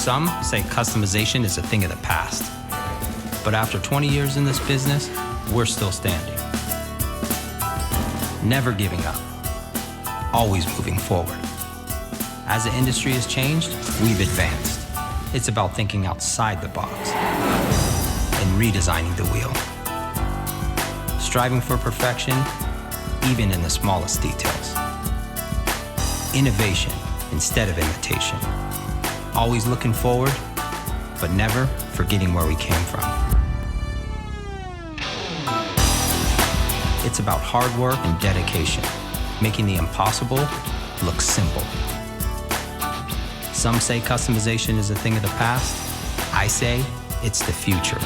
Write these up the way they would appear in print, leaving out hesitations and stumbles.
Some say customization is a thing of the past. But after 20 years in this business, we're still standing. Never giving up. Always moving forward. As the industry has changed, we've advanced. It's about thinking outside the box and redesigning the wheel. Striving for perfection, even in the smallest details. Innovation instead of imitation. Always looking forward, but never forgetting where we came from. It's about hard work and dedication, making the impossible look simple. Some say customization is a thing of the past. I say it's the future.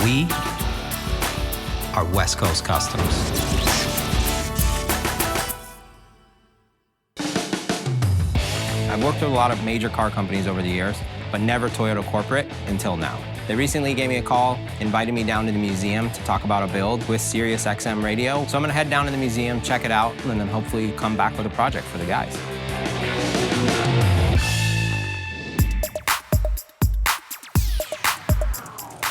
We are West Coast Customs. I've worked with a lot of major car companies over the years, but never Toyota corporate until now. They recently gave me a call, invited me down to the museum to talk about a build with Sirius XM radio. So I'm gonna head down to the museum, check it out, and then hopefully come back with a project for the guys.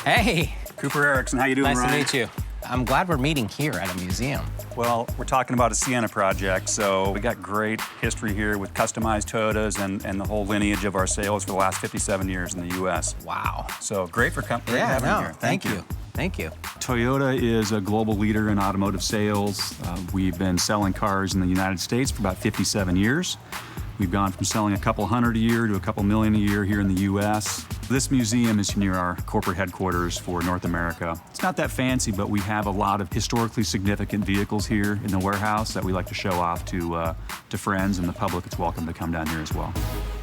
Hey. Cooper Erickson, how you doing, Ryan? Nice to meet you. I'm glad we're meeting here at a museum. Well, we're talking about a Sienna project, so we got great history here with customized Toyotas and the whole lineage of our sales for the last 57 years in the U.S. Wow. So great having you here. Thank you. Thank you. Toyota is a global leader in automotive sales. We've been selling cars in the United States for about 57 years. We've gone from selling a couple hundred a year to a couple million a year here in the U.S. This museum is near our corporate headquarters for North America. It's not that fancy, but we have a lot of historically significant vehicles here in the warehouse that we like to show off to friends, and the public is welcome to come down here as well.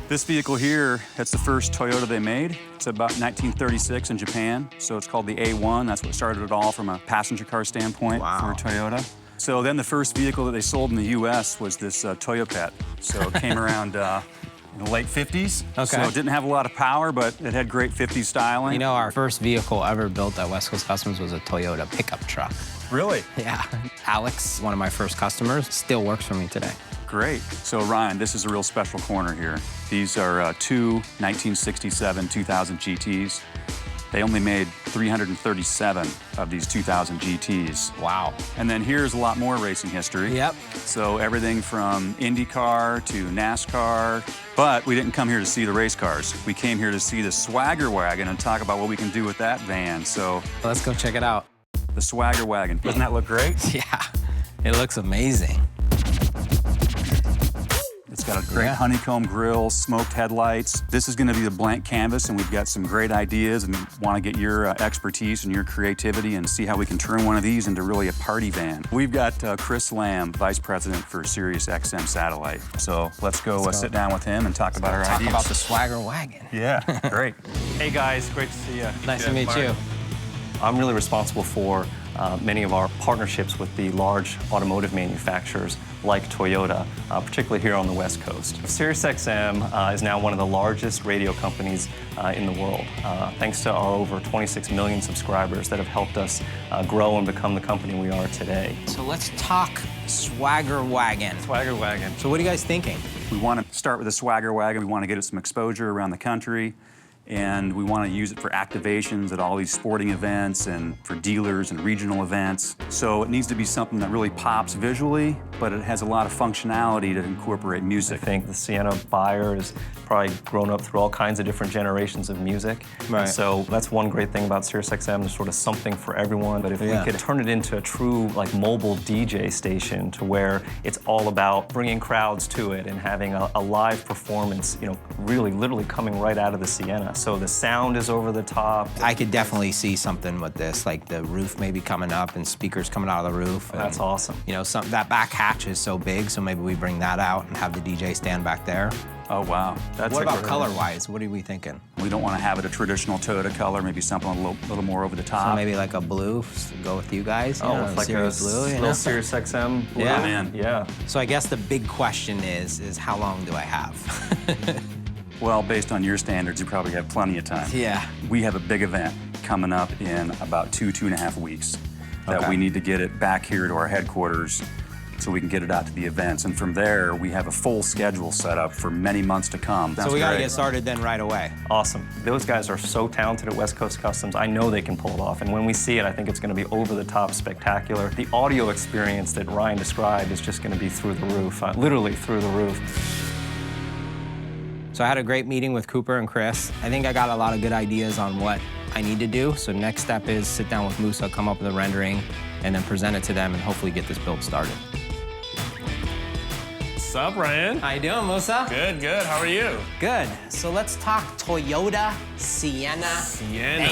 This vehicle here, that's the first Toyota they made. It's about 1936 in Japan, so it's called the A1. That's what started it all from a passenger car standpoint for Toyota. So then the first vehicle that they sold in the U.S. was this Toyopet. So it came around in the late 50s. Okay. So it didn't have a lot of power, but it had great 50s styling. You know, our first vehicle ever built at West Coast Customs was a Toyota pickup truck. Really? Yeah. Alex, one of my first customers, still works for me today. Great. So Ryan, this is a real special corner here. These are two 1967 2000 GTs. They only made 337 of these 2000 GTs. Wow. And then here's a lot more racing history. Yep. So everything from IndyCar to NASCAR. But we didn't come here to see the race cars. We came here to see the Swagger Wagon and talk about what we can do with that van. So let's go check it out. The Swagger Wagon. Doesn't that look great? Yeah, it looks amazing. It's got a great honeycomb grill, smoked headlights. This is gonna be the blank canvas, and we've got some great ideas and wanna get your expertise and your creativity and see how we can turn one of these into really a party van. We've got Chris Lamb, Vice President for Sirius XM Satellite. So let's go sit down with him and talk about our ideas. Talk about the Swagger Wagon. Yeah, great. Hey guys, great to see you. Nice to meet you. I'm really responsible for many of our partnerships with the large automotive manufacturers like Toyota, particularly here on the West Coast. SiriusXM is now one of the largest radio companies in the world, thanks to our over 26 million subscribers that have helped us grow and become the company we are today. So let's talk Swagger Wagon. Swagger Wagon. So what are you guys thinking? We want to start with the Swagger Wagon. We want to get it some exposure around the country. And we want to use it for activations at all these sporting events and for dealers and regional events. So it needs to be something that really pops visually, but it has a lot of functionality to incorporate music. I think the Sienna buyer has probably grown up through all kinds of different generations of music. Right. So that's one great thing about SiriusXM. There's sort of something for everyone. But if we could turn it into a true mobile DJ station to where it's all about bringing crowds to it and having a live performance, really literally coming right out of the Sienna. So the sound is over the top. I could definitely see something with this, like the roof maybe coming up and speakers coming out of the roof. And, that's awesome. That back hatch is so big, so maybe we bring that out and have the DJ stand back there. Oh, wow. What about color-wise? What are we thinking? We don't want to have it a traditional Toyota color, maybe something a little more over the top. So maybe like a blue, go with you guys. Like Sirius a blue, little SiriusXM blue. Yeah. Man. Yeah. So I guess the big question is how long do I have? Well, based on your standards, you probably have plenty of time. Yeah. We have a big event coming up in about 2.5 weeks that we need to get it back here to our headquarters so we can get it out to the events. And from there, we have a full schedule set up for many months to come. So we got to get started then right away. Awesome. Those guys are so talented at West Coast Customs. I know they can pull it off. And when we see it, I think it's going to be over-the-top spectacular. The audio experience that Ryan described is just going to be through the roof, literally through the roof. So I had a great meeting with Cooper and Chris. I think I got a lot of good ideas on what I need to do. So next step is sit down with Musa, come up with a rendering, and then present it to them and hopefully get this build started. What's up, Ryan? How you doing, Musa? Good, good. How are you? Good. So let's talk Toyota Sienna. Van.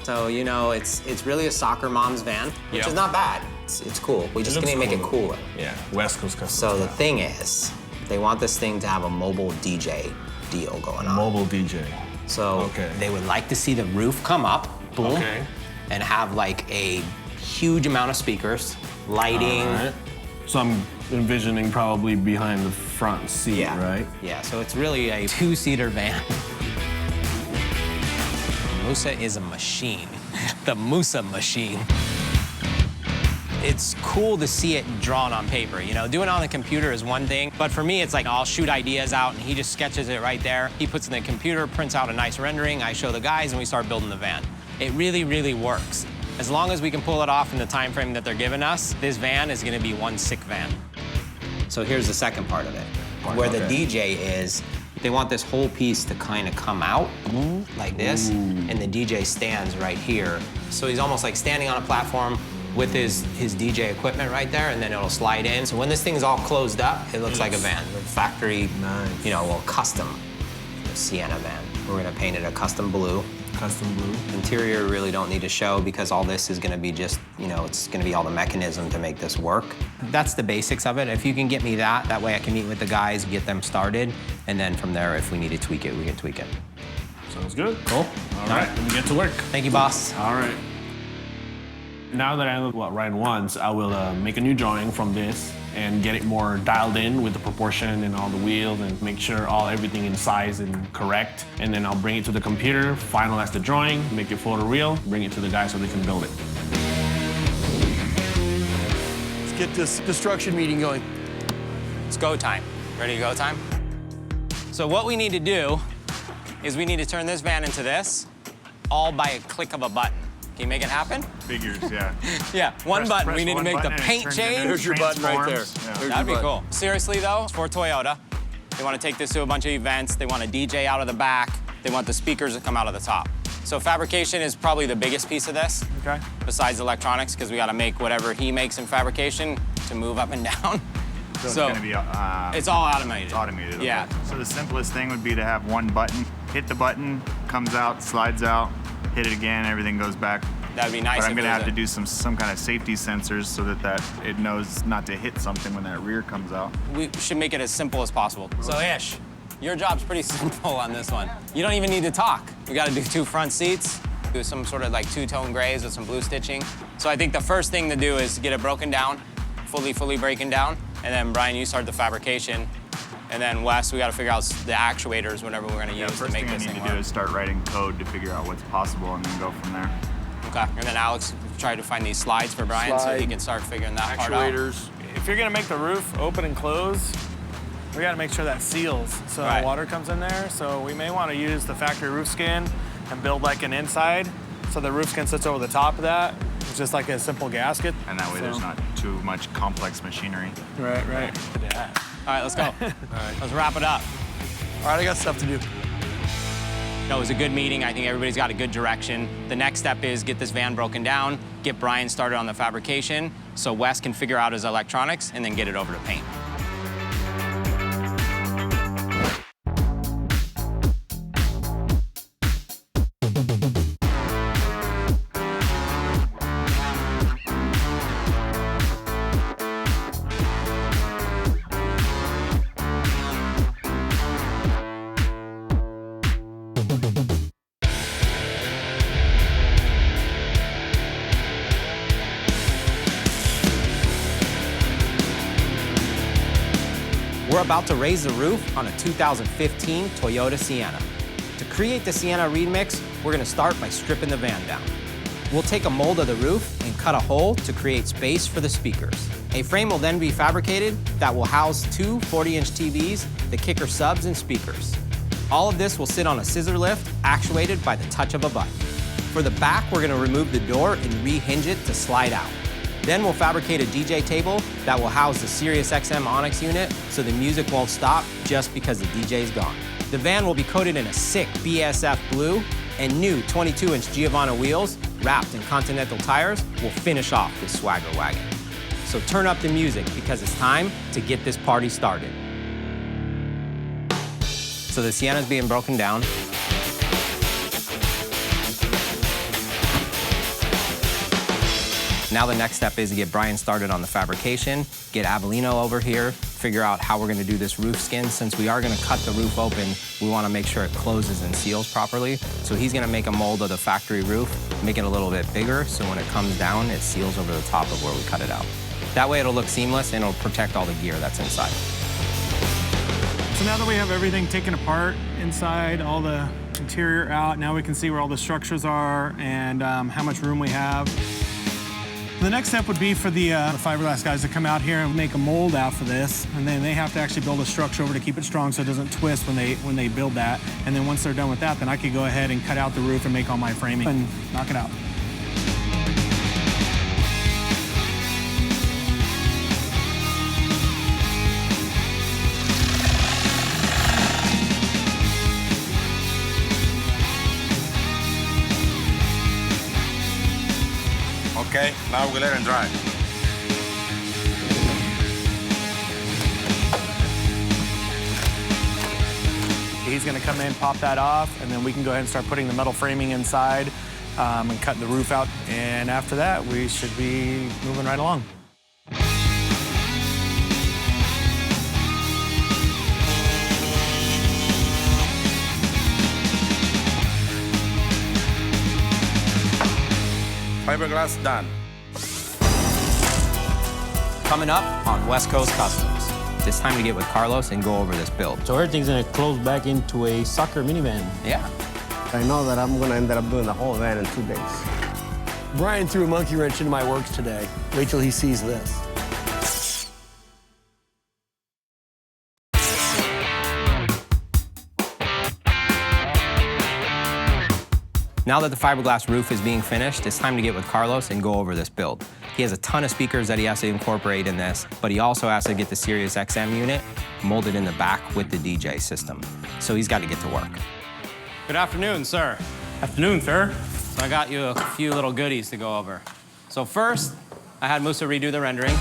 So, you know, it's really a soccer mom's van, which Yep. is not bad. It's cool. We just looks gonna make it cool. cooler. Yeah, West Coast Customs. So the thing is, they want this thing to have a mobile DJ deal going on. Mobile DJ. So Okay. they would like to see the roof come up, boom, Okay. and have like a huge amount of speakers, lighting. All right. So I'm envisioning probably behind the front seat, Yeah. right? Yeah, so it's really a two-seater van. Musa is a machine. The Musa machine. It's cool to see it drawn on paper. You know, doing it on the computer is one thing, but for me, it's like I'll shoot ideas out and he just sketches it right there. He puts it in the computer, prints out a nice rendering, I show the guys, and we start building the van. It really, really works. As long as we can pull it off in the time frame that they're giving us, this van is gonna be one sick van. So here's the second part of it. Where the DJ is, they want this whole piece to kind of come out like this, and the DJ stands right here. So he's almost like standing on a platform with his DJ equipment right there, and then it'll slide in. So when this thing's all closed up, it looks like a van. Factory, you know, well, custom Sienna van. We're gonna paint it a custom blue. Custom blue. Interior really don't need to show because all this is gonna be just, you know, it's gonna be all the mechanism to make this work. That's the basics of it. If you can get me that way I can meet with the guys, get them started, and then from there, if we need to tweak it, we can tweak it. Sounds good. Cool? All right, let me get to work. Thank you, boss. All right. Now that I know what Ryan wants, I will make a new drawing from this and get it more dialed in with the proportion and all the wheels and make sure everything in size and correct. And then I'll bring it to the computer, finalize the drawing, make it photoreal, bring it to the guys so they can build it. Let's get this construction meeting going. It's go time. Ready to go time? So what we need to do is we need to turn this van into this, all by a click of a button. Can you make it happen? Figures, yeah. Yeah, one button. Press We need to one make the button and it paint turns change. into There's your button right there. transforms. Yeah. There's That'd be your cool. button. Seriously though, it's for Toyota. They want to take this to a bunch of events. They want a DJ out of the back. They want the speakers to come out of the top. So fabrication is probably the biggest piece of this. Okay. Besides electronics, because we got to make whatever he makes in fabrication to move up and down. So it's gonna be it's all automated. it's automated. Okay. Yeah. So the simplest thing would be to have one button. Hit the button, comes out, slides out. Hit it again, everything goes back. That'd be nice. But I'm if gonna it was have to do some kind of safety sensors so that it knows not to hit something when that rear comes out. We should make it as simple as possible. So Ish, your job's pretty simple on this one. You don't even need to talk. We got to do 2 front seats, do some sort of like 2-tone grays with some blue stitching. So I think the first thing to do is get it broken down, fully breaking down, and then Brian, you start the fabrication. And then Wes, we got to figure out the actuators, whatever we're gonna use to First make thing I this need thing to do work. is start writing code to figure out what's possible and then go from there. Okay. And then Alex tried to find these slides for Brian so he Slide, can start figuring that part out. Actuators. If you're gonna make the roof open and close, we gotta make sure that seals so Right. water comes in there. So we may wanna use the factory roof skin and build like an inside so the roof skin sits over the top of that. It's just like a simple gasket. And that way there's not too much complex machinery. Right, right. All right, let's go. All right. Let's wrap it up. All right, I got stuff to do. No, it was a good meeting. I think everybody's got a good direction. The next step is get this van broken down, get Brian started on the fabrication so Wes can figure out his electronics and then get it over to paint. We're about to raise the roof on a 2015 Toyota Sienna. To create the Sienna Remix, we're gonna start by stripping the van down. We'll take a mold of the roof and cut a hole to create space for the speakers. A frame will then be fabricated that will house two 40-inch TVs, the kicker subs, and speakers. All of this will sit on a scissor lift actuated by the touch of a button. For the back, we're gonna remove the door and rehinge it to slide out. Then we'll fabricate a DJ table that will house the SiriusXM Onyx unit so the music won't stop just because the DJ's gone. The van will be coated in a sick BSF blue, and new 22-inch Giovanna wheels wrapped in Continental tires will finish off this swagger wagon. So turn up the music because it's time to get this party started. So the Sienna's being broken down. Now the next step is to get Brian started on the fabrication, get Avellino over here, figure out how we're gonna do this roof skin. Since we are gonna cut the roof open, we wanna make sure it closes and seals properly. So he's gonna make a mold of the factory roof, make it a little bit bigger, so when it comes down, it seals over the top of where we cut it out. That way it'll look seamless and it'll protect all the gear that's inside. So now that we have everything taken apart inside, all the interior out, now we can see where all the structures are and how much room we have. The next step would be for the fiberglass guys to come out here and make a mold out for this, and then they have to actually build a structure over to keep it strong so it doesn't twist when they build that. And then once they're done with that, then I could go ahead and cut out the roof and make all my framing and knock it out. Okay, now we let it dry. He's gonna come in, pop that off, and then we can go ahead and start putting the metal framing inside and cutting the roof out. And after that, we should be moving right along. Fiberglass done. Coming up on West Coast Customs. It's time to get with Carlos and go over this build. So everything's gonna close back into a soccer minivan. Yeah. I know that I'm gonna end up doing the whole van in 2 days. Brian threw a monkey wrench into my works today. Wait till he sees this. Now that the fiberglass roof is being finished, it's time to get with Carlos and go over this build. He has a ton of speakers that he has to incorporate in this, but he also has to get the SiriusXM unit molded in the back with the DJ system. So he's got to get to work. Good afternoon, sir. Afternoon, sir. So I got you a few little goodies to go over. So first, I had Musa redo the rendering.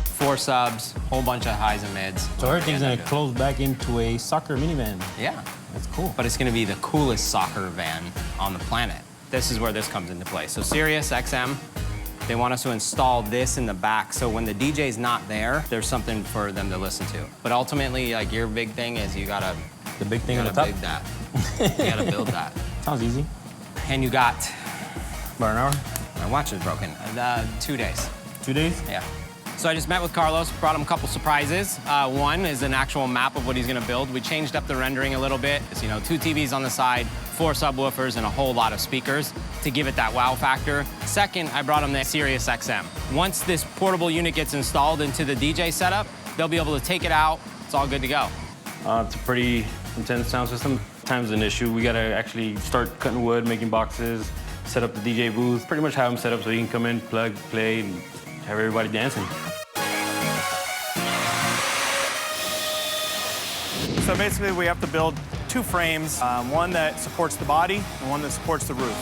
4 subs, whole bunch of highs and mids. So everything's gonna close back into a soccer minivan. Yeah. That's cool. But it's gonna be the coolest soccer van on the planet. This is where this comes into play. So SiriusXM, they want us to install this in the back so when the DJ's not there, there's something for them to listen to. But ultimately, like your big thing is you gotta the big thing on the top. Build that. You gotta build that. Sounds easy. And you got about an hour. My watch is broken. 2 days. 2 days? Yeah. So I just met with Carlos, brought him a couple surprises. One is an actual map of what he's gonna build. We changed up the rendering a little bit. It's, 2 TVs on the side, 4 subwoofers, and a whole lot of speakers to give it that wow factor. Second, I brought him the SiriusXM. Once this portable unit gets installed into the DJ setup, they'll be able to take it out. It's all good to go. It's a pretty intense sound system. Time's an issue. We gotta actually start cutting wood, making boxes, set up the DJ booth, pretty much have them set up so you can come in, plug, play, and have everybody dancing. So basically, we have to build 2 frames, one that supports the body and one that supports the roof.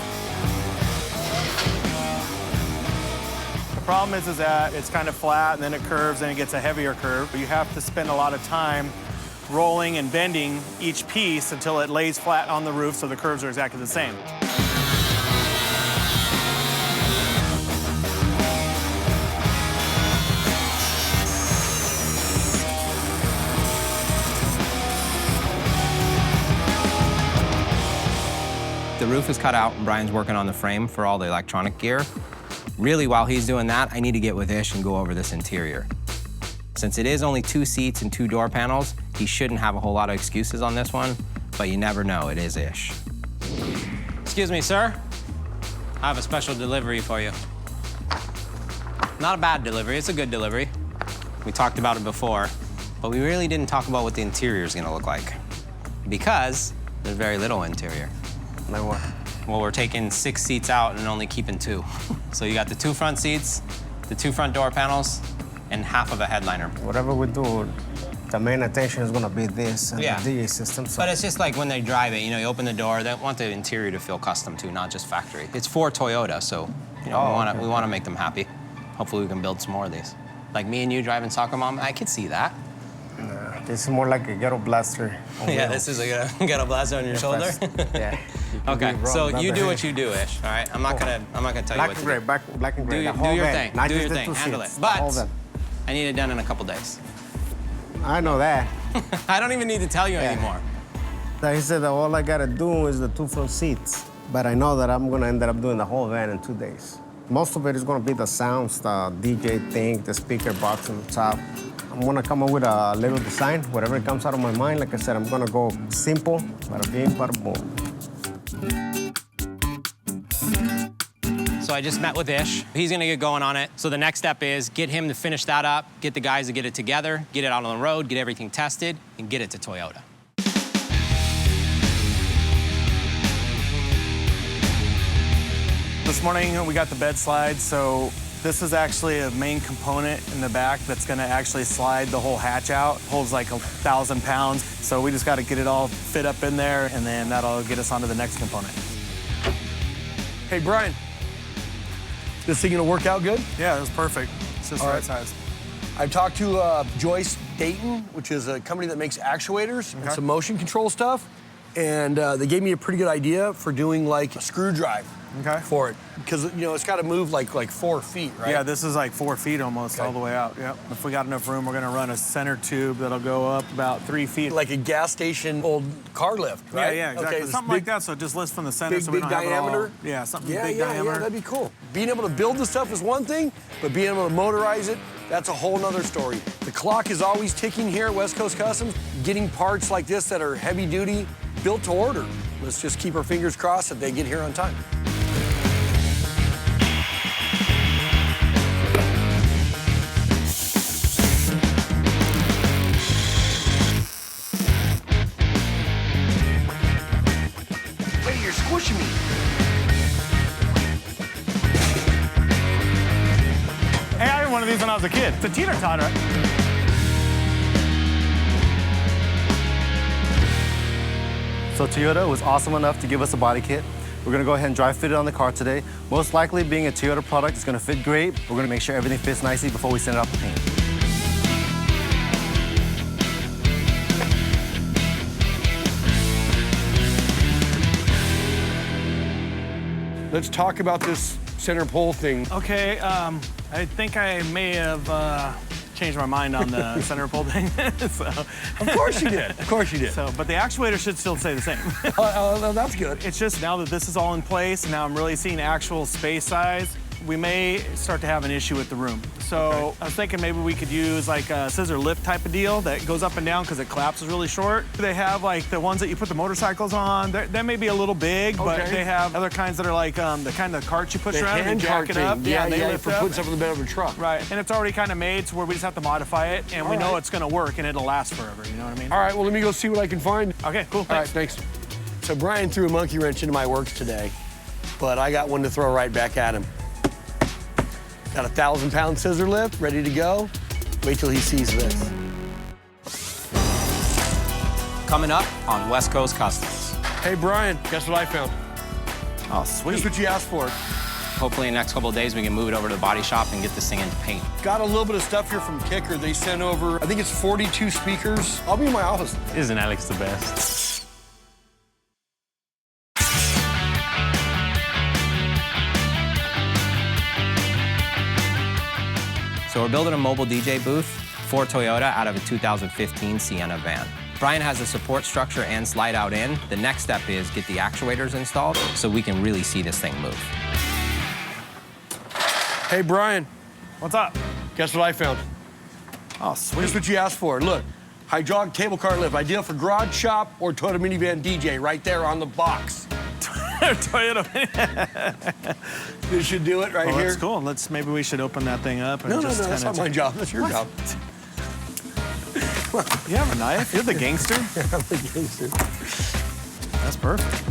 The problem is that it's kind of flat, and then it curves, and it gets a heavier curve. You have to spend a lot of time rolling and bending each piece until it lays flat on the roof so the curves are exactly the same. The roof is cut out and Brian's working on the frame for all the electronic gear. Really, while he's doing that, I need to get with Ish and go over this interior. Since it is only 2 seats and 2 door panels, he shouldn't have a whole lot of excuses on this one, but you never know, it is Ish. Excuse me, sir. I have a special delivery for you. Not a bad delivery, it's a good delivery. We talked about it before, but we really didn't talk about what the interior is gonna look like. Because there's very little interior. Like what? Well, we're taking 6 seats out and only keeping 2. So you got the 2 front seats, the 2 front door panels, and half of a headliner. Whatever we do, the main attention is gonna be this and Yeah. the DJ system. So But it's just like when they drive it, you know, you open the door, they want the interior to feel custom too, not just factory. It's for Toyota, so you know, we wanna make them happy. Hopefully we can build some more of these. Like me and you driving Soccer Mom, I could see that. this is more like a ghetto blaster. Yeah, this is a ghetto blaster on your shoulder. Yeah. Okay, wrong, so not you the do hand. what you do, Ish. All right, I'm not gonna tell you Black what and to gray, do. black and gray. the Do whole your van, thing. not Do just your the thing. 2 Handle it. seats, the whole But van. I need it done in a couple days. I know that. I don't even need to tell you anymore. He said that all I gotta do is the 2 front seats, but I know that I'm gonna end up doing the whole van in 2 days. Most of it is gonna be the sounds, the DJ thing, the speaker box on the top. I'm gonna come up with a little design, whatever comes out of my mind. Like I said, I'm gonna go simple, bada bing, bada boom. So I just met with Ish. He's gonna get going on it. So the next step is get him to finish that up, get the guys to get it together, get it out on the road, get everything tested, and get it to Toyota. This morning we got the bed slide, so this is actually a main component in the back that's gonna actually slide the whole hatch out. Holds like 1,000 pounds, so we just gotta get it all fit up in there, and then that'll get us onto the next component. Hey, Brian, this thing gonna work out good? Yeah, it was perfect. It's just the All right right. size. I've talked to Joyce Dayton, which is a company that makes actuators and some motion control stuff, and they gave me a pretty good idea for doing like a screw drive for it, because you know it's got to move like 4 feet, right? Yeah, this is like 4 feet almost all the way out. Yep. If we got enough room, we're gonna run a center tube that'll go up about 3 feet. Like a gas station old car lift, right? Yeah, exactly. Okay, this Something like that, so it just lifts from the center Big, so we big don't have it all. diameter. Yeah, something Yeah, big yeah, diameter. yeah, that'd be cool. Being able to build the stuff is one thing, but being able to motorize it, that's a whole nother story. The clock is always ticking here at West Coast Customs. Getting parts like this that are heavy duty, built to order. Let's just keep our fingers crossed that they get here on time. Hey, you're squishing me. Hey, I had one of these when I was a kid. It's a teeter-totter. So Toyota was awesome enough to give us a body kit. We're gonna go ahead and dry fit it on the car today. Most likely, being a Toyota product, it's gonna fit great. We're gonna make sure everything fits nicely before we send it out to paint. Let's talk about this center pole thing. Okay, I think I may have changed my mind on the center pole thing. So, Of course you did. Of course you did. so, but the actuator should still stay the same. That's good. It's just now that this is all in place, and now I'm really seeing actual space size, we may start to have an issue with the room. So I was thinking maybe we could use like a scissor lift type of deal that goes up and down because it collapses really short. They have like the ones that you put the motorcycles on. That may be a little big, but Okay. they have other kinds that are like the kind of carts you push The around and hand you jack cart it thing. up. Yeah, and they yeah, lift for up. putting stuff in the bed of a truck. Right, and it's already kind of made to where we just have to modify it, and we know it's gonna work and it'll last forever, you know what I mean? All right, well, let me go see what I can find. Okay, cool, All right, thanks. thanks. So Brian threw a monkey wrench into my works today, but I got one to throw right back at him. Got a 1,000-pound scissor lift ready to go. Wait till he sees this. Coming up on West Coast Customs. Hey, Brian, guess what I found? Oh, sweet. Just what you asked for. Hopefully in the next couple of days we can move it over to the body shop and get this thing into paint. Got a little bit of stuff here from Kicker. They sent over, I think it's 42 speakers. I'll be in my office. Isn't Alex the best? So we're building a mobile DJ booth for Toyota out of a 2015 Sienna van. Brian has a support structure and slide out in. The next step is get the actuators installed so we can really see this thing move. Hey, Brian, What's up? guess what I found? Oh, sweet. Just what you asked for. Look, hydraulic cable car lift, ideal for garage shop or Toyota minivan DJ, right there on the box. Toyota. You should do it right Well, here. that's cool. Maybe we should open that thing up. And No, just that's not my job. That's your job. You have a knife? You're the gangster? I'm the gangster. That's perfect.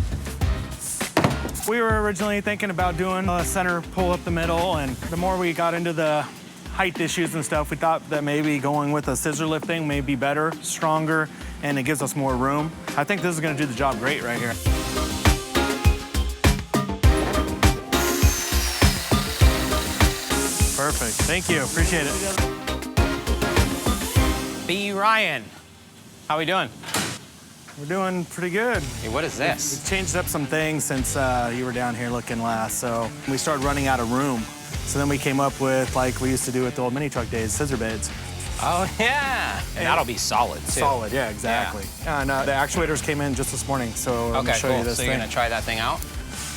We were originally thinking about doing a center pull up the middle, and the more we got into the height issues and stuff, we thought that maybe going with a scissor lift thing may be better, stronger, and it gives us more room. I think this is gonna do the job great right here. Perfect, thank you, appreciate it. B. Ryan, how we doing? We're doing pretty good. Hey, what is this? We've changed up some things since you were down here looking last, so we started running out of room. So then we came up with, like we used to do with the old mini truck days, scissor beds. Oh, yeah. And that'll be solid, too. Solid, yeah, exactly. Yeah. And the actuators came in just this morning, so I'm gonna show you this So thing. you're gonna try that thing out?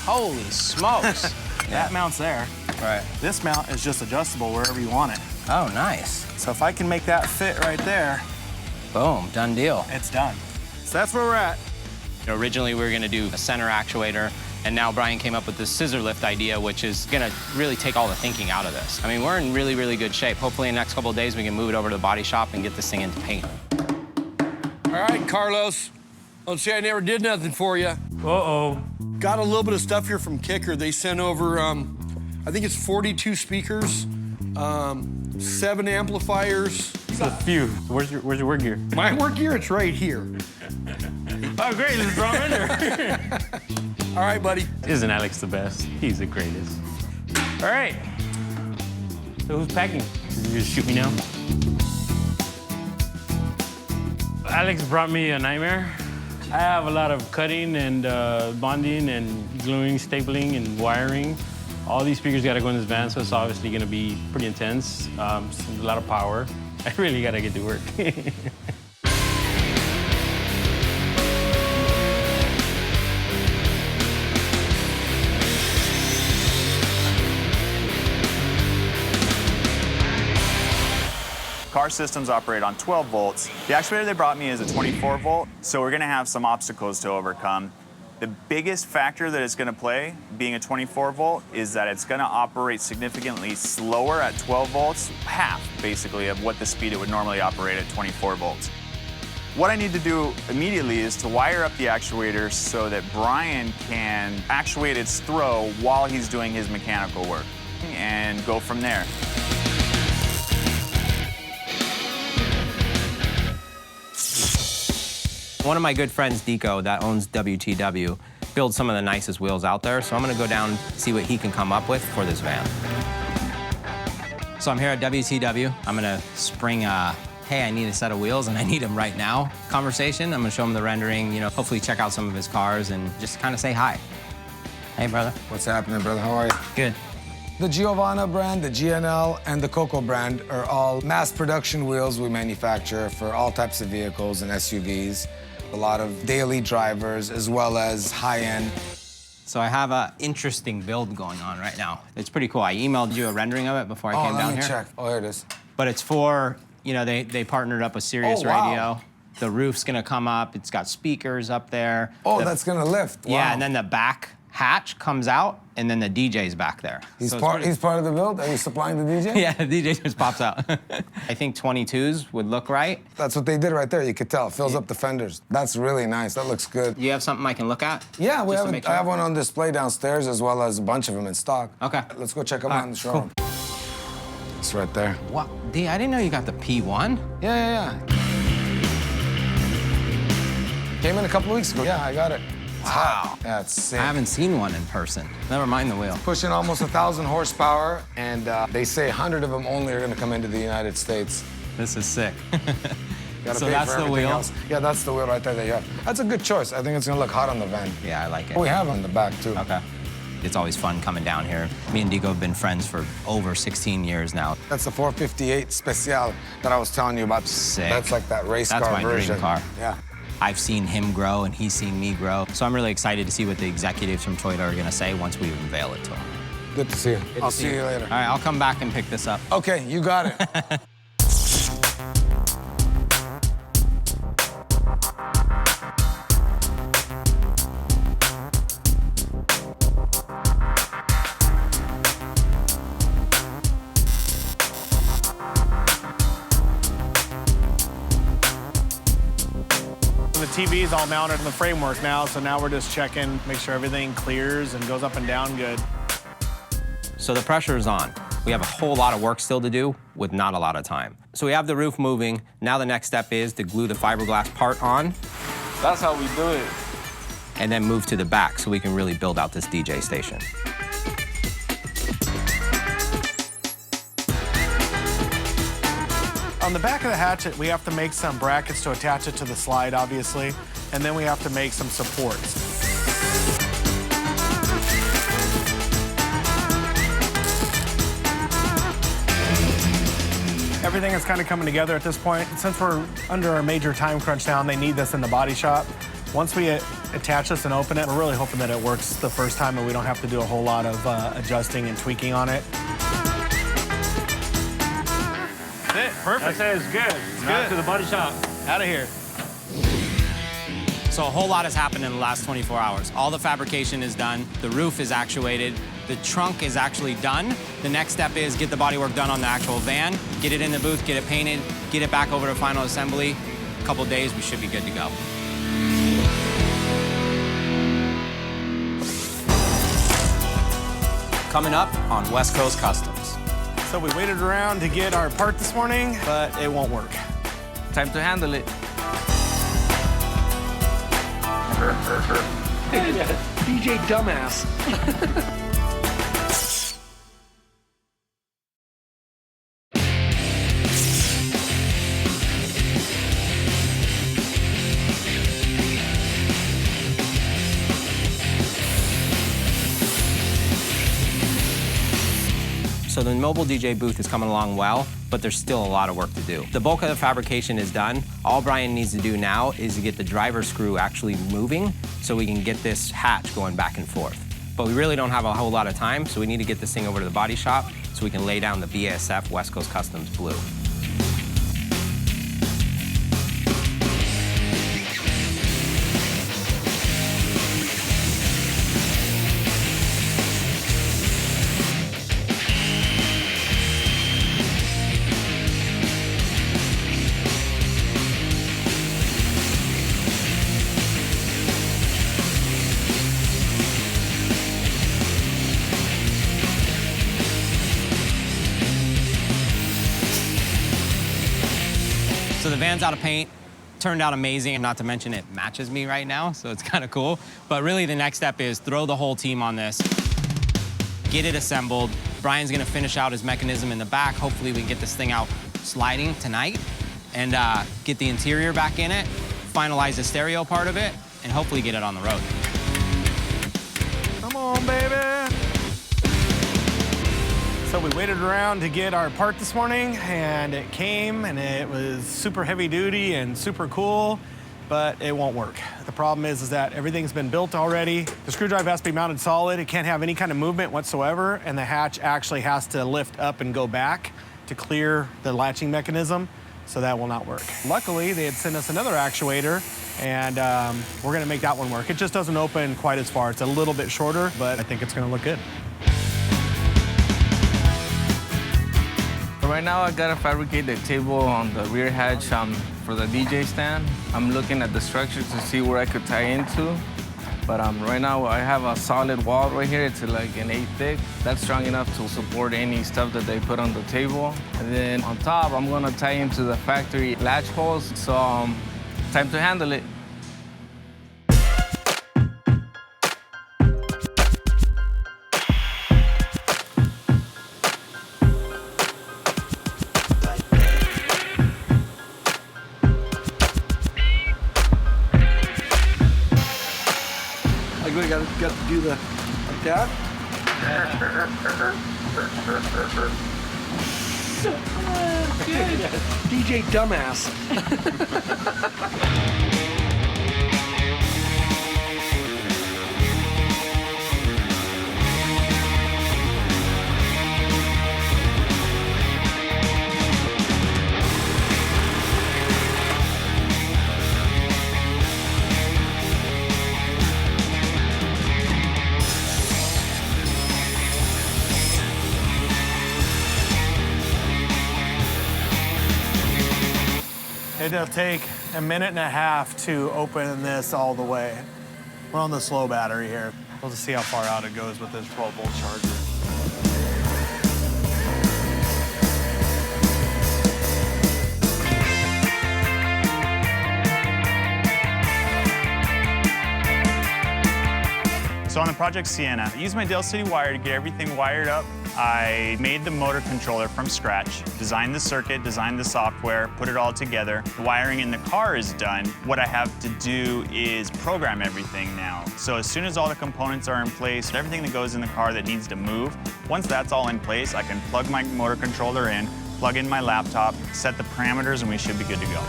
Holy smokes. That mount's there. Right. This mount is just adjustable wherever you want it. Oh, nice. So if I can make that fit right there, boom, done deal. It's done. So that's where we're at. Originally, we were gonna do a center actuator, and now Brian came up with this scissor lift idea, which is gonna really take all the thinking out of this. I mean, we're in really, really good shape. Hopefully, in the next couple of days, we can move it over to the body shop and get this thing into paint. All right, Carlos. Don't say I never did nothing for you. Uh-oh. Got a little bit of stuff here from Kicker. They sent over, I think it's 42 speakers, 7 amplifiers. A few. Where's your work gear? My work gear, it's right here. Oh, great. Let's draw in there. All right, buddy. Isn't Alex the best? He's the greatest. All right. So who's packing? You just shoot me now? Alex brought me a nightmare. I have a lot of cutting and bonding and gluing, stapling, and wiring. All these speakers got to go in this van, so it's obviously going to be pretty intense. A lot of power. I really got to get to work. Car systems operate on 12 volts. The actuator they brought me is a 24 volt, so we're gonna have some obstacles to overcome. The biggest factor that it's gonna play, being a 24 volt, is that it's gonna operate significantly slower at 12 volts, half basically of what the speed it would normally operate at 24 volts. What I need to do immediately is to wire up the actuator so that Brian can actuate its throw while he's doing his mechanical work, and go from there. One of my good friends, Deco, that owns WTW, builds some of the nicest wheels out there, so I'm gonna go down, see what he can come up with for this van. So I'm here at WTW. I'm gonna spring hey, I need a set of wheels and I need them right now conversation. I'm gonna show him the rendering, you know, hopefully check out some of his cars and just kind of say hi. Hey, brother. What's happening, brother? How are you? Good. The Giovanna brand, the GNL, and the Coco brand are all mass production wheels we manufacture for all types of vehicles and SUVs. A lot of daily drivers as well as high-end. So I have an interesting build going on right now. It's pretty cool. I emailed you a rendering of it before I came down here. Let me check. Oh, here it is. But it's for, you know, they partnered up with Sirius Oh, wow. Radio. The roof's gonna come up. It's got speakers up there. Oh, that's gonna lift. Wow. Yeah, and then the back hatch comes out, and then the DJ's back there. He's So it's part pretty- of the build? Are you supplying the DJ? Yeah, the DJ just pops out. I think 22s would look right. That's what they did right there. You could tell. It fills up the fenders. That's really nice. That looks good. You have something I can look at? Yeah, Just to make I sure? have one on display downstairs as well as a bunch of them in stock. Okay. Let's go check them All out right, in the showroom. It's right there. What? D, I didn't know you got the P1. Yeah. Came in a couple of weeks ago. Yeah, I got it. It's hot. Yeah, it's sick. I haven't seen one in person. Never mind the wheel. Pushing almost 1,000 horsepower, and they say 100 of them only are going to come into the United States. This is sick. Gotta So pay that's for the everything wheel? else. Yeah, that's the wheel right there that you have. That's a good choice. I think it's going to look hot on the van. Yeah, I like it. We have on the back, too. Okay. It's always fun coming down here. Me and Deco have been friends for over 16 years now. That's the 458 Special that I was telling you about. Sick. That's like that race That's car my version. dream car. Yeah. I've seen him grow and he's seen me grow. So I'm really excited to see what the executives from Toyota are gonna say once we unveil it to them. Good to see you. I'll see you later. All right, I'll come back and pick this up. Okay, you got it. TV is all mounted on the framework now, so now we're just checking, make sure everything clears and goes up and down good. So the pressure is on. We have a whole lot of work still to do with not a lot of time. So we have the roof moving. Now the next step is to glue the fiberglass part on. That's how we do it. And then move to the back so we can really build out this DJ station. On the back of the hatchet, we have to make some brackets to attach it to the slide, obviously, and then we have to make some supports. Everything is kind of coming together at this point. Since we're under our major time crunch now and they need this in the body shop, once we attach this and open it, we're really hoping that it works the first time and we don't have to do a whole lot of adjusting and tweaking on it. That's it, perfect. That's it, it's good. It's good. To the body shop. Out of here. So a whole lot has happened in the last 24 hours. All the fabrication is done. The roof is actuated. The trunk is actually done. The next step is get the bodywork done on the actual van, get it in the booth, get it painted, get it back over to final assembly. A couple days, we should be good to go. Coming up on West Coast Customs. So we waited around to get our part this morning, but it won't work. Time to handle it. DJ Dumbass. So the mobile DJ booth is coming along well, but there's still a lot of work to do. The bulk of the fabrication is done. All Brian needs to do now is to get the driver screw actually moving so we can get this hatch going back and forth. But we really don't have a whole lot of time, so we need to get this thing over to the body shop so we can lay down the BASF West Coast Customs blue. So the van's out of paint, turned out amazing, and not to mention it matches me right now, so it's kind of cool. But really the next step is throw the whole team on this, get it assembled. Brian's gonna finish out his mechanism in the back. Hopefully we can get this thing out sliding tonight and get the interior back in it, finalize the stereo part of it, and hopefully get it on the road. Come on, baby. So we waited around to get our part this morning, and it came, and it was super heavy duty and super cool, but it won't work. The problem is that everything's been built already. The screwdriver has to be mounted solid. It can't have any kind of movement whatsoever, and the hatch actually has to lift up and go back to clear the latching mechanism, so that will not work. Luckily, they had sent us another actuator, and we're gonna make that one work. It just doesn't open quite as far. It's a little bit shorter, but I think it's gonna look good. Right now, I gotta fabricate the table on the rear hatch for the DJ stand. I'm looking at the structure to see where I could tie into. But right now, I have a solid wall right here. It's like an 8 thick. That's strong enough to support any stuff that they put on the table. And then on top, I'm gonna tie into the factory latch holes. So time to handle it. Like we got to do the like that. DJ Dumbass. It'll take a minute and a half to open this all the way. We're on the slow battery here. We'll just see how far out it goes with this 12-volt charger. So on the Project Sienna, I used my Dale City wire to get everything wired up. I made the motor controller from scratch, designed the circuit, designed the software, put it all together. The wiring in the car is done. What I have to do is program everything now. So as soon as all the components are in place, everything that goes in the car that needs to move, once that's all in place, I can plug my motor controller in, plug in my laptop, set the parameters, and we should be good to go.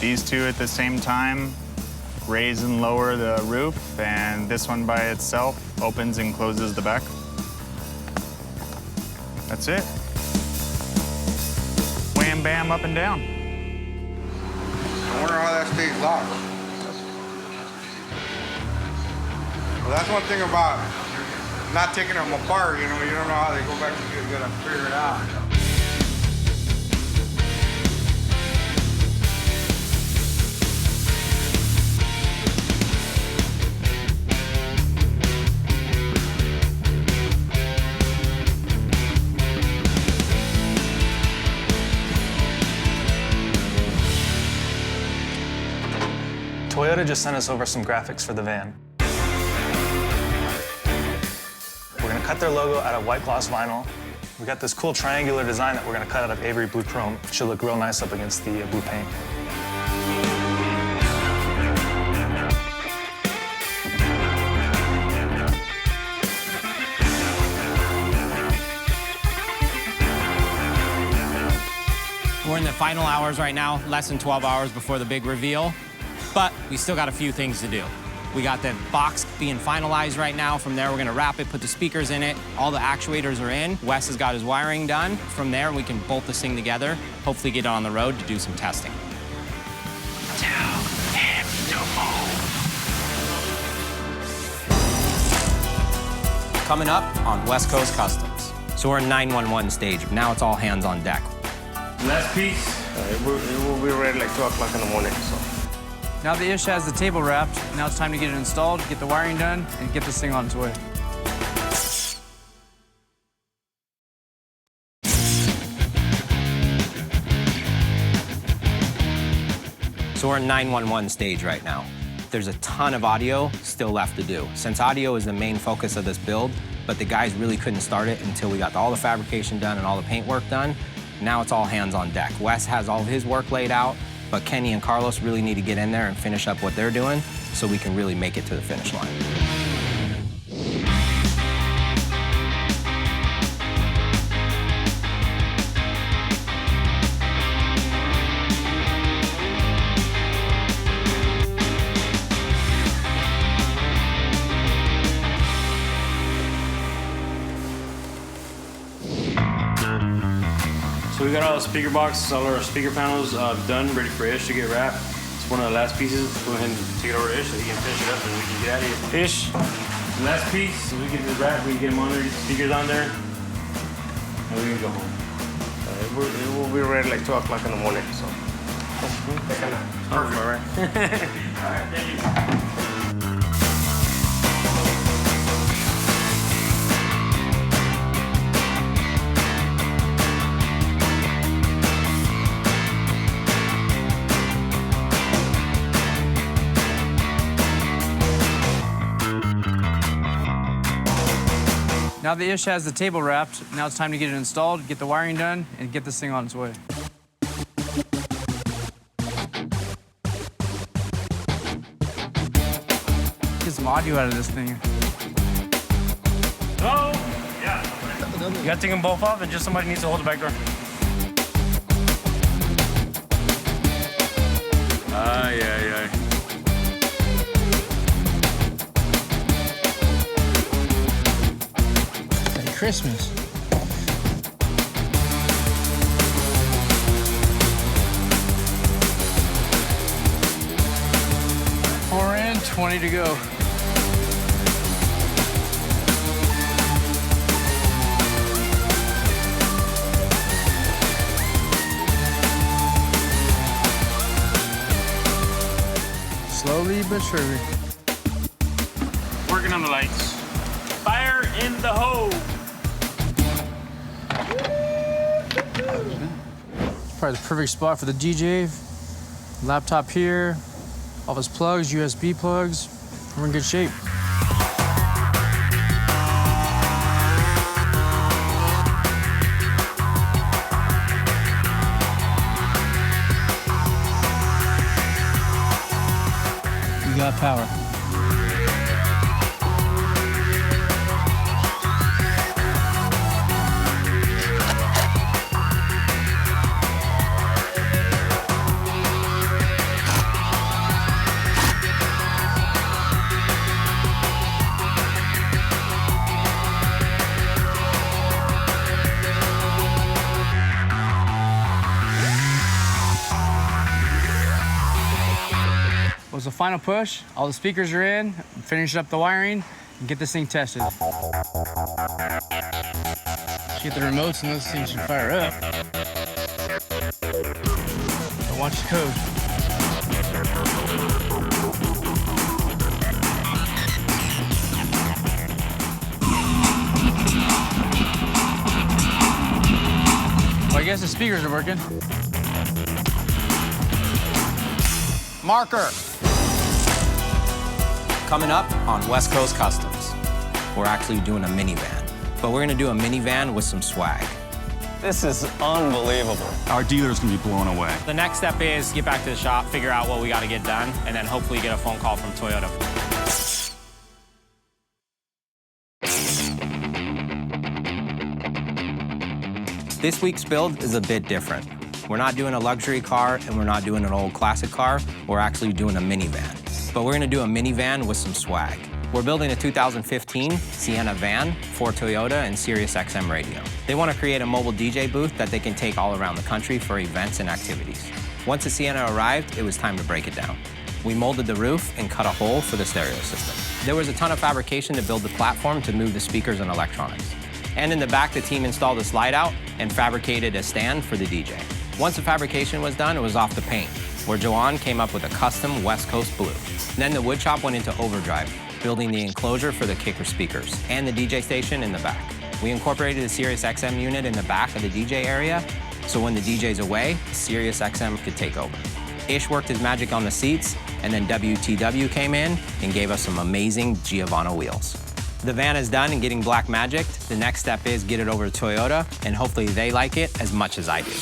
These two at the same time raise and lower the roof, and this one by itself opens and closes the back. That's it. Wham, bam, up and down. I wonder how that stays locked. Well, that's one thing about not taking them apart, you know don't know how they go back together. You gotta figure it out. Toyota just sent us over some graphics for the van. We're gonna cut their logo out of white gloss vinyl. We got this cool triangular design that we're gonna cut out of Avery blue chrome. It should look real nice up against the blue paint. We're in the final hours right now, less than 12 hours before the big reveal. But we still got a few things to do. We got the box being finalized right now. From there, we're gonna wrap it, put the speakers in it. All the actuators are in. Wes has got his wiring done. From there, we can bolt this thing together, hopefully get it on the road to do some testing. Tell him to move. Coming up on West Coast Customs. So we're in 911 stage. Now it's all hands on deck. Last piece. It will be ready like 2 o'clock in the morning, so. Now the Ish has the table wrapped, now it's time to get it installed, get the wiring done, and get this thing on its way. So we're in 911 stage right now. There's a ton of audio still left to do. Since audio is the main focus of this build, but the guys really couldn't start it until we got all the fabrication done and all the paint work done. Now it's all hands on deck. Wes has all of his work laid out, but Kenny and Carlos really need to get in there and finish up what they're doing so we can really make it to the finish line. So we got all the speaker boxes, all our speaker panels done, ready for Ish to get wrapped. It's one of the last pieces. Go ahead and take it over to Ish so he can finish it up and we can get out of here. Ish, last piece, so we get this wrap, we can get him on there, get the speakers on there, and we can go home. It will be ready like 2 o'clock in the morning, so. Perfect. All right, thank you. Now the Ish has the table wrapped, now it's time to get it installed, get the wiring done, and get this thing on its way. Get some audio out of this thing. Hello? Yeah. You gotta take them both off and just somebody needs to hold the back door. Ay, ay, ay. Christmas. We're in, 20 to go. Slowly but surely. Working on the lights. Fire in the hole. Probably the perfect spot for the DJ. Laptop here, all his plugs, USB plugs. We're in good shape. We got power. Was the final push. All the speakers are in. Finish up the wiring and get this thing tested. Get the remotes and those things should fire up. But watch the code. Well, I guess the speakers are working. Marker. Coming up on West Coast Customs, we're actually doing a minivan, but we're gonna do a minivan with some swag. This is unbelievable. Our dealers can be blown away. The next step is get back to the shop, figure out what we gotta get done, and then hopefully get a phone call from Toyota. This week's build is a bit different. We're not doing a luxury car and we're not doing an old classic car. We're actually doing a minivan. But we're gonna do a minivan with some swag. We're building a 2015 Sienna van for Toyota and Sirius XM radio. They wanna create a mobile DJ booth that they can take all around the country for events and activities. Once the Sienna arrived, it was time to break it down. We molded the roof and cut a hole for the stereo system. There was a ton of fabrication to build the platform to move the speakers and electronics. And in the back, the team installed a slide out and fabricated a stand for the DJ. Once the fabrication was done, it was off the paint, where Joanne came up with a custom West Coast blue. Then the wood shop went into overdrive, building the enclosure for the kicker speakers and the DJ station in the back. We incorporated the Sirius XM unit in the back of the DJ area, so when the DJ's away, Sirius XM could take over. Ish worked his magic on the seats, and then WTW came in and gave us some amazing Giovanna wheels. The van is done and getting black magicked. The next step is get it over to Toyota, and hopefully they like it as much as I do.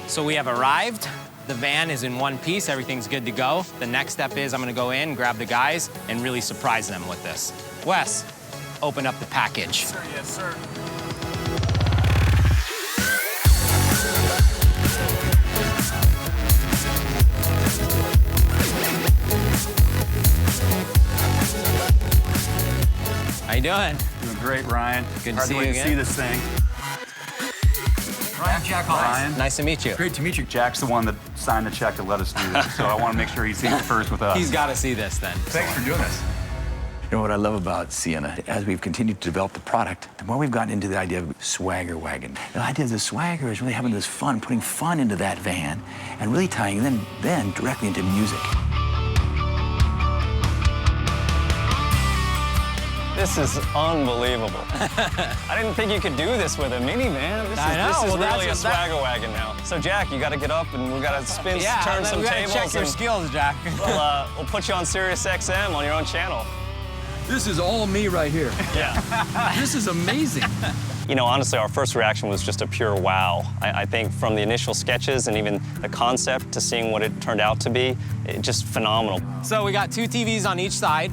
So we have arrived. The van is in one piece, everything's good to go. The next step is I'm gonna go in, grab the guys, and really surprise them with this. Wes, open up the package. Sir, yes, sir. How you doing? Doing great, Ryan. Good to Hard see you wait again. to see this thing. Ryan, Jack Hollis. Ryan. Nice to meet you. Great to meet you. Jack's the one that signed the check to let us do this, so I want to make sure he sees it first with us. He's got to see this then. Thanks for doing this. You know what I love about Sienna? As we've continued to develop the product, the more we've gotten into the idea of swagger wagon. The idea of the swagger is really having this fun, putting fun into that van, and really tying then directly into music. This is unbelievable. I didn't think you could do this with a minivan. This is really a swagger wagon now. So Jack, you got to get up and we got to spin, turn some tables. Check your skills, Jack. We'll put you on Sirius XM on your own channel. This is all me right here. Yeah. This is amazing. You know, honestly, our first reaction was just a pure wow. I think from the initial sketches and even the concept to seeing what it turned out to be, just phenomenal. So we got 2 TVs on each side,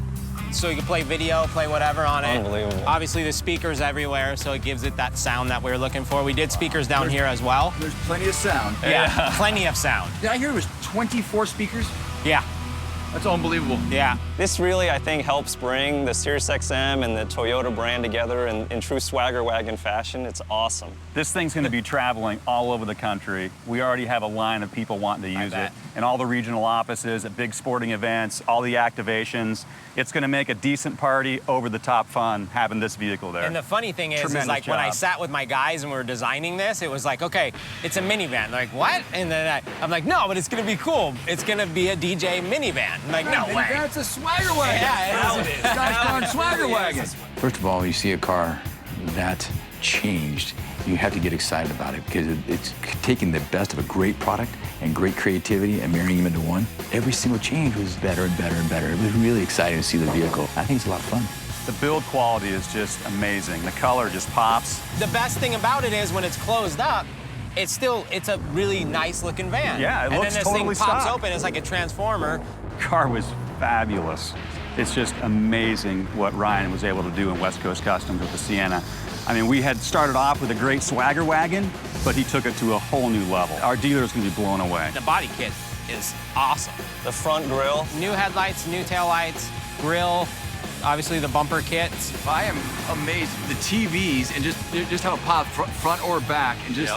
so you can play video, play whatever on it. Unbelievable. Obviously, the speakers everywhere, so it gives it that sound that we were looking for. We did speakers down here as well. There's plenty of sound. Yeah, plenty of sound. Did I hear it was 24 speakers? Yeah. That's unbelievable. Yeah. This really, I think, helps bring the SiriusXM and the Toyota brand together in true swagger wagon fashion. It's awesome. This thing's going to be traveling all over the country. We already have a line of people wanting to use it in all the regional offices, at big sporting events, all the activations. It's going to make a decent party, over-the-top fun having this vehicle there. And the funny thing is like when I sat with my guys and we were designing this, it was like, okay, it's a minivan. They're like, what? And then I'm like, no, but it's going to be cool. It's going to be a DJ minivan. I'm like, no way. That's a swagger wagon. Yeah, it is. Gosh darn swagger wagon. First of all, you see a car that changed, you have to get excited about it because it's taking the best of a great product and great creativity and marrying them into one. Every single change was better and better and better. It was really exciting to see the vehicle. I think it's a lot of fun. The build quality is just amazing. The color just pops. The best thing about it is when it's closed up, it's a really nice looking van. Yeah, it looks totally And then this thing pops stock. open, it's like a transformer. Car was fabulous. It's just amazing what Ryan was able to do in West Coast Customs with the Sienna. I mean, we had started off with a great swagger wagon, but he took it to a whole new level. Our dealer's gonna be blown away. The body kit is awesome. The front grille. New headlights, new taillights, grill, obviously the bumper kits. I am amazed. The TVs and just how it pops front or back and just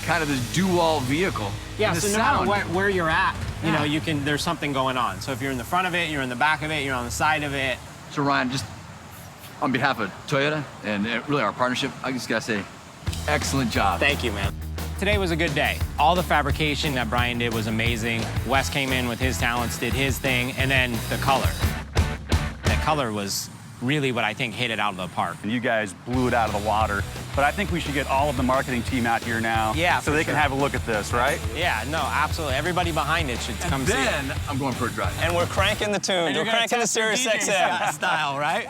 kind of this dual vehicle. Yeah, and the so no matter sound. where you're at, you know, there's something going on. So if you're in the front of it, you're in the back of it, you're on the side of it. So Ryan, just on behalf of Toyota and really our partnership, I just gotta say, excellent job. Thank you, man. Today was a good day. All the fabrication that Brian did was amazing. Wes came in with his talents, did his thing, and then the color. The color was really what I think hit it out of the park. And you guys blew it out of the water. But I think we should get all of the marketing team out here now so they can have a look at this, right? Yeah, no, absolutely. Everybody behind it should come see it. Then I'm going for a drive. And we're cranking the tune. And We're cranking the SiriusXM. style, right?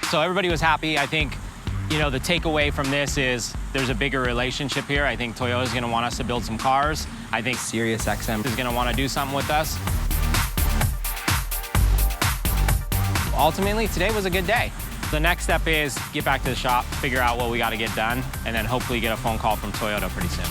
So everybody was happy. I think, you know, the takeaway from this is there's a bigger relationship here. I think Toyota's going to want us to build some cars. I think SiriusXM is going to want to do something with us. Ultimately, today was a good day. The next step is get back to the shop, figure out what we got to get done, and then hopefully get a phone call from Toyota pretty soon.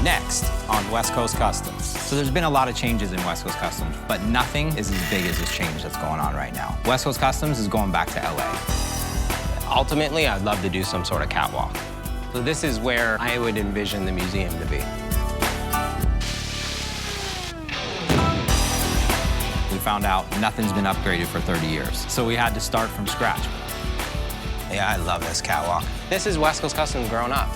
Next on West Coast Customs. So there's been a lot of changes in West Coast Customs, but nothing is as big as this change that's going on right now. West Coast Customs is going back to LA. Ultimately, I'd love to do some sort of catwalk. So this is where I would envision the museum to be. We found out nothing's been upgraded for 30 years, so we had to start from scratch. Yeah, I love this catwalk. This is West Coast Customs grown up.